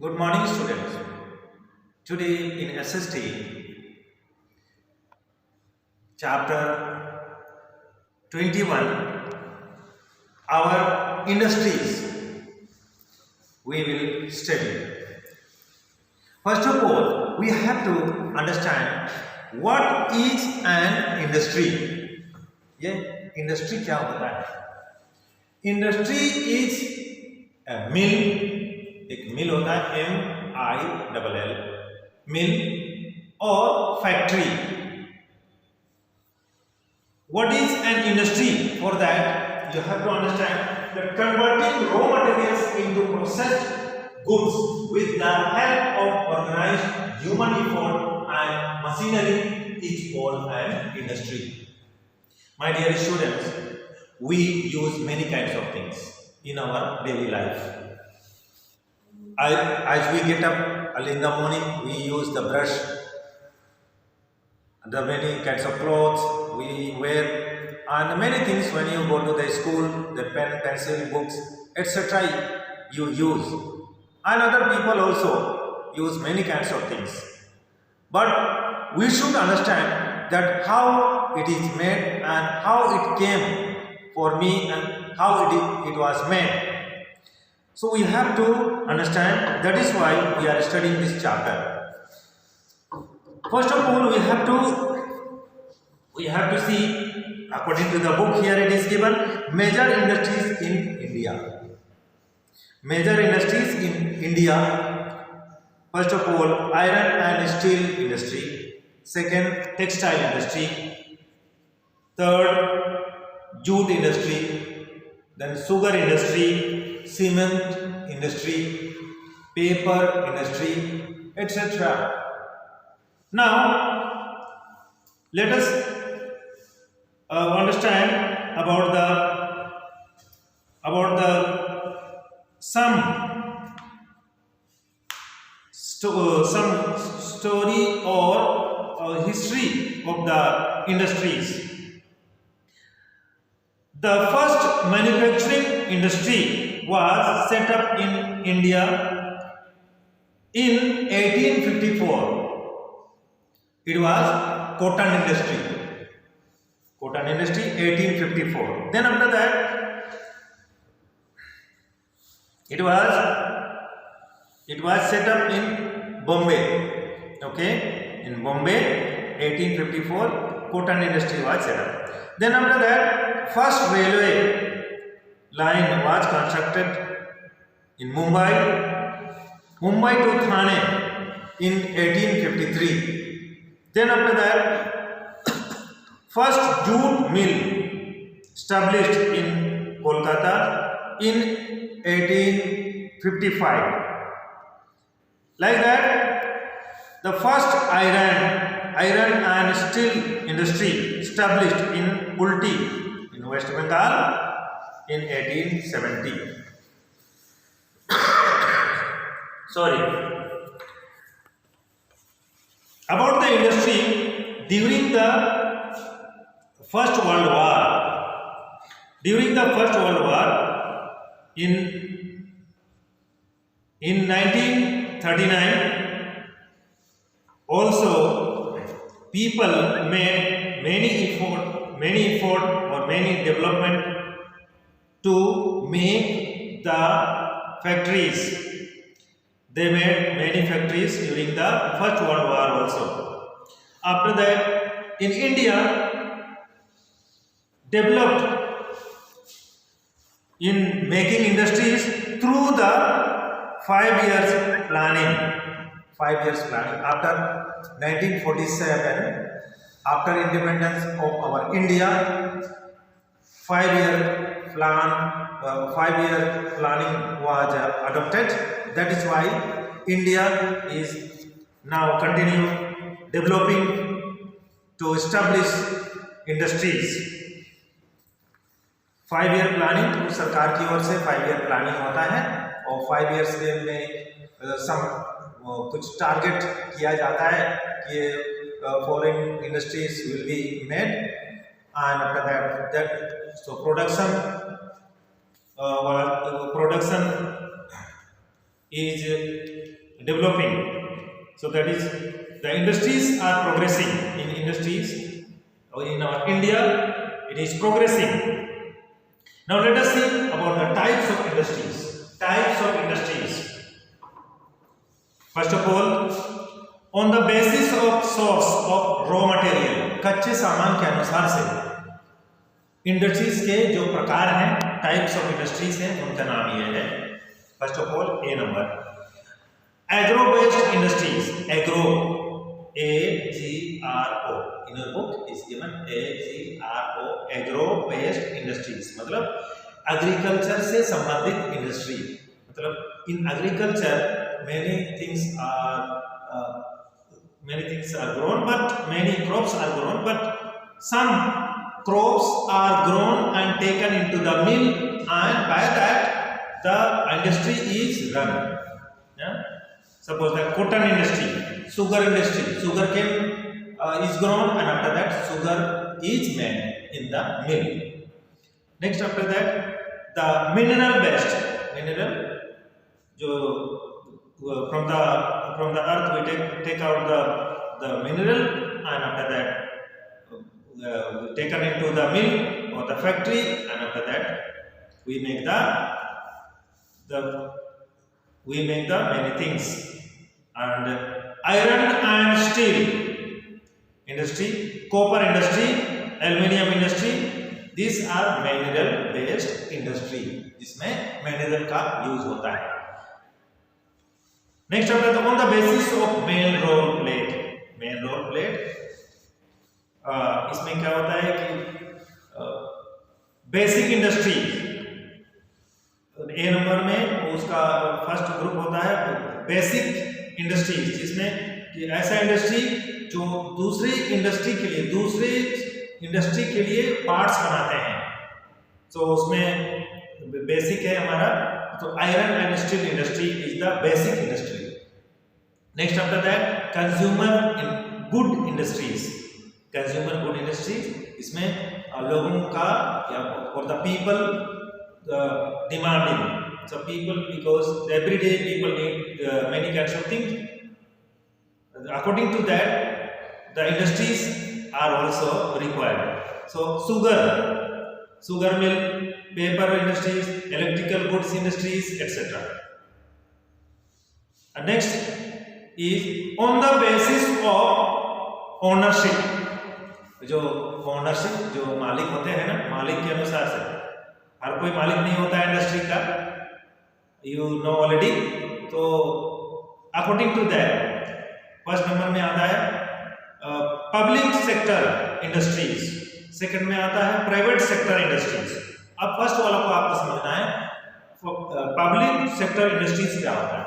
Good morning, students. Today in SST, chapter 21, our industries we will study. First of all, we have to understand what is an industry. ये industry क्या होता है? Industry is a mill. एक मिल होता है MILL मिल और factory. What is an industry? For that you have to understand that converting raw materials into processed goods with the help of organized human effort and machinery is called an industry. My dear students, we use many kinds of things in our daily life. As we get up early in the morning, we use the brush, the many kinds of clothes we wear, and many things when you go to the school, the pen, pencil, books, etc. you use. And other people also use many kinds of things. But we should understand that how it is made and how it came for me and how it was made. So we have to understand, that is why we are studying this chapter. First of all, we have to see, according to the book here it is given, major industries in India. Major industries in India. First of all, iron and steel industry. Second, textile industry. Third, jute industry. Then sugar industry, cement industry, paper industry, etc. Now, let us understand about some story or history of the industries. The first manufacturing industry was set up in India in 1854. It was cotton industry. Cotton industry 1854. Then after that, it was set up in Bombay. Okay, in Bombay 1854, cotton industry was set up. Then after that, first railway line was constructed in Mumbai to Thane in 1853. Then after that, first jute mill established in Kolkata in 1855. Like that, the first iron and steel industry established in Ulti in West Bengal in 1870. Sorry. About the industry during the First World War. During the First World War in 1939, also people made many effort or many development to make the factories. They made many factories during the First World War also. After that, in India, developed in making industries through the 5 years planning. 5 years planning. After 1947, after independence of our India, 5-year planning was adopted. That is why India is now continue developing to establish industries. 5-year planning सरकार की ओर से 5-year planning होता है और 5 years में कुछ target किया जाता है कि foreign industries will be made, and after that so production is developing. So that is, the industries are progressing. In industries, or in our India, it is progressing. Now let us see about the types of industries. Types of industries. First of all, on the basis of source of raw material, कच्चे सामान के अनुसार से industries के जो प्रकार हैं, types of industries हैं, उनका नाम ये है. First of all, A number, agro based industries. Agro, AGRO, in your book is given AGRO, agro based industries. मतलब एग्रीकल्चर से संबंधित इंडस्ट्री. मतलब in agriculture many things are grown, but many crops are grown, but some crops are grown and taken into the mill, and by that the industry is run. Yeah? Suppose the cotton industry, sugar industry, sugarcane is grown, and after that sugar is made in the mill. Next, after that, the mineral based, mineral, जो from the earth we take out the mineral, and after that taken into the mill or the factory, and after that we make the many things. And iron and steel industry, copper industry, aluminium industry, these are mineral based industry, जिसमें mineral का use होता है. Next after the, on the basis of main role played. Main role played, इसमें क्या होता है कि basic industry, ए number में उसका फर्स्ट ग्रुप होता है बेसिक इंडस्ट्रीज, जिसमें कि ऐसा इंडस्ट्री जो दूसरी इंडस्ट्री के लिए पार्ट्स बनाते हैं. तो उसमें बेसिक है हमारा, तो iron and steel industry is the basic industry. Next after that, consumer good industries. Consumer good industries, इसमें लोगों का या for the people demanding. So people, because every day people need many kinds of things. According to that, the industries are also required. So sugar mill, paper industries, electrical goods industries, etc. And next is on the basis of ownership. जो ownership, जो मालिक होते हैं ना, मालिक के अनुसार से. हर कोई मालिक नहीं होता है इंडस्ट्री का, you know already. तो according to that, first number में आता है पब्लिक सेक्टर इंडस्ट्रीज, सेकंड में आता है प्राइवेट सेक्टर इंडस्ट्रीज. अब फर्स्ट वाला को आपको समझना है, पब्लिक सेक्टर इंडस्ट्रीज क्या होता है.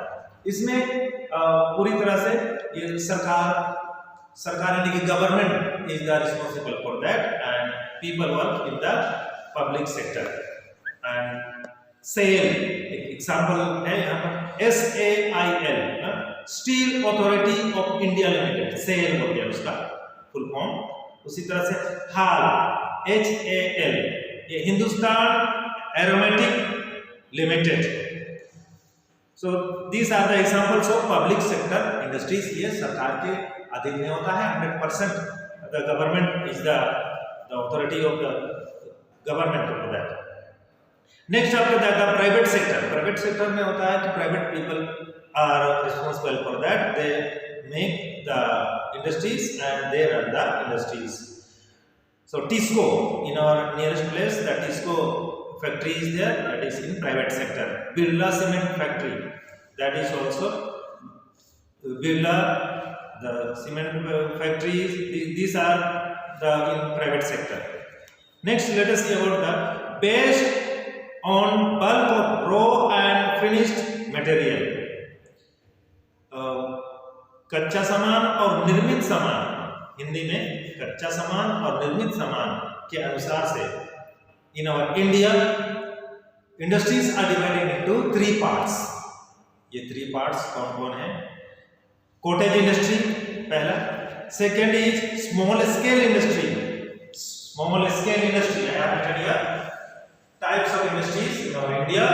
इसमें पूरी तरह से ये सरकार यानी कि government is the responsible for that, and people work in the public sector. And SAIL example है यहाँ पर, SAIL, steel authority of India limited, SAIL बोलते हैं उसका फुल फॉर्म. उसी तरह से हाल, HAL, ये Hindustan aeronautics limited. So these are the examples of public sector industries. ये सरकार के अधीन में होता है 100%. The government is the authority of the government for that. Next after that, the private sector. Private sector में होता है कि private people are responsible for that, they make the industries and they run the industries. So TISCO, in our nearest place, the TISCO factory is there, that is in private sector. Birla cement factory, that is also Birla, the cement factories, these are the in private sector. Next, let us see about the based on bulk of raw and finished material. कच्चा सामान और निर्मित सामान, हिंदी में कच्चा सामान और निर्मित सामान के अनुसार से in our India, industries are divided into 3 parts. ये 3 parts कौन-कौन है? Cottage industry पहला, second is small scale industry. Small scale industry, I have written here types of industries in our India.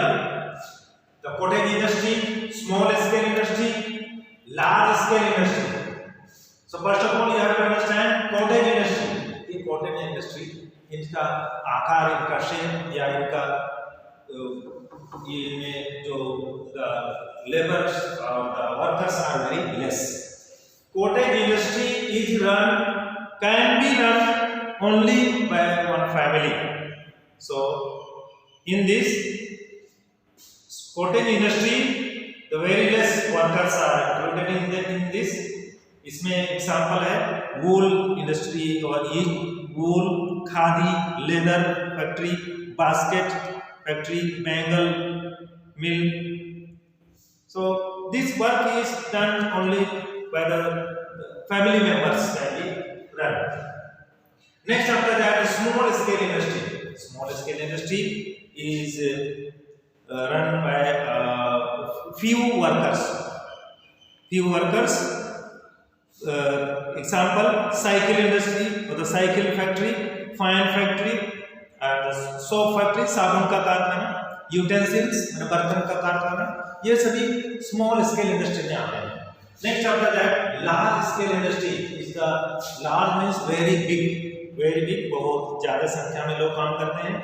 The cottage industry, small scale industry, large scale industry. So first of all you have to understand cottage industry. ये cottage industry इनका आकार, इनका shape या इनका ये में जो the laborers or the workers are very less. Cottage industry is can be run only by one family. So in this cottage industry, the very less workers are included in this. इसमें example है wool industry और ये wool, khadi, leather factory, basket factory, bangle mill. So this work is done only by the family members can be run. Next after that, small scale industry. Small scale industry is run by few workers. Few workers. Example, cycle industry or the cycle factory, fan factory, and the soap factory, साबुन का कारखाना, utensils, बर्तन का कारखाना, ये सभी small scale industry में आते हैं. Next after that, large scale industry is the large means very big, बहुत ज़्यादा संख्या में लोग काम करते हैं.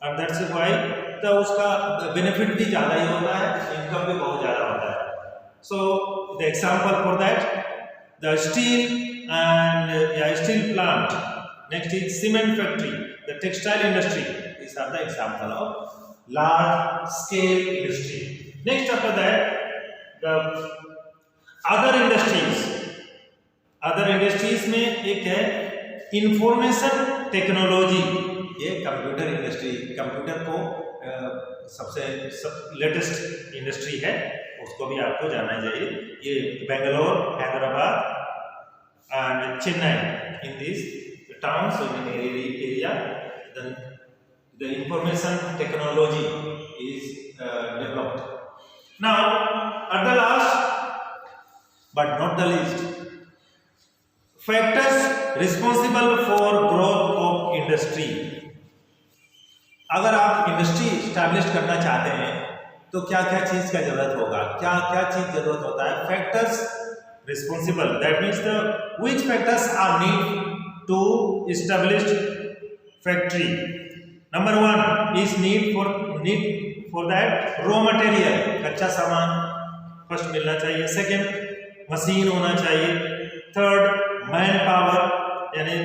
And that's why तो उसका benefit भी ज़्यादा ही होता है, income भी बहुत ज़्यादा होता है. So the example for that, the steel and steel plant. Next is cement factory, the textile industry. These are the example of large scale industry. Next after that, the other industries. Other industries में एक है information technology. ये computer industry, computer को सबसे latest industry है, उसको भी आपको जानना चाहिए. ये Bangalore, Hyderabad and Chennai, in these towns in area, the information technology is developed. Now at the last but not the least, factors responsible for growth of industry. अगर आप इंडस्ट्री स्टैब्लिश करना चाहते हैं तो क्या क्या चीज का जरूरत होगा, क्या क्या चीज जरूरत होता है. Factors responsible, that means the which factors are need to establish factory. Number one is need for that raw material, कच्चा सामान फर्स्ट मिलना चाहिए. सेकेंड, मशीन होना चाहिए. थर्ड, मैन पावर, यानी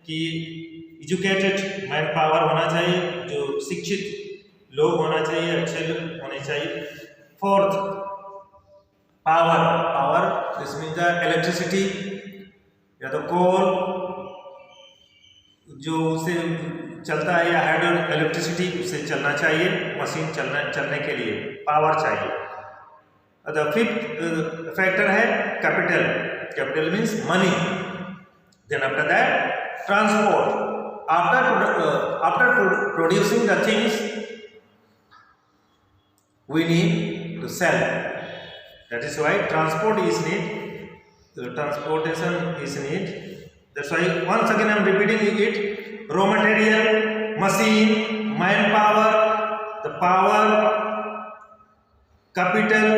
कि एजुकेटेड मैन पावर होना चाहिए, जो शिक्षित लोग होना चाहिए, अच्छे लोग होने चाहिए. Fourth, power, this means the electricity या तो कोल जो उसे चलता है या हाइड्रो इलेक्ट्रिसिटी उससे चलना चाहिए. मशीन चलने के लिए पावर चाहिए. द फिफ्थ फैक्टर है capital means money. Then after that transport. After producing the things, we need to sell. That is why transport is need. The transportation is need. That's why once again I am repeating it. Raw material, machine, manpower, the power, capital,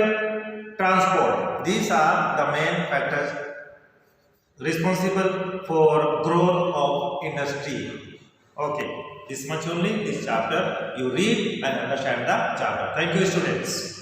transport. These are the main factors responsible for growth of industry. Okay, this much only this chapter you read and understand the chapter. Thank you students.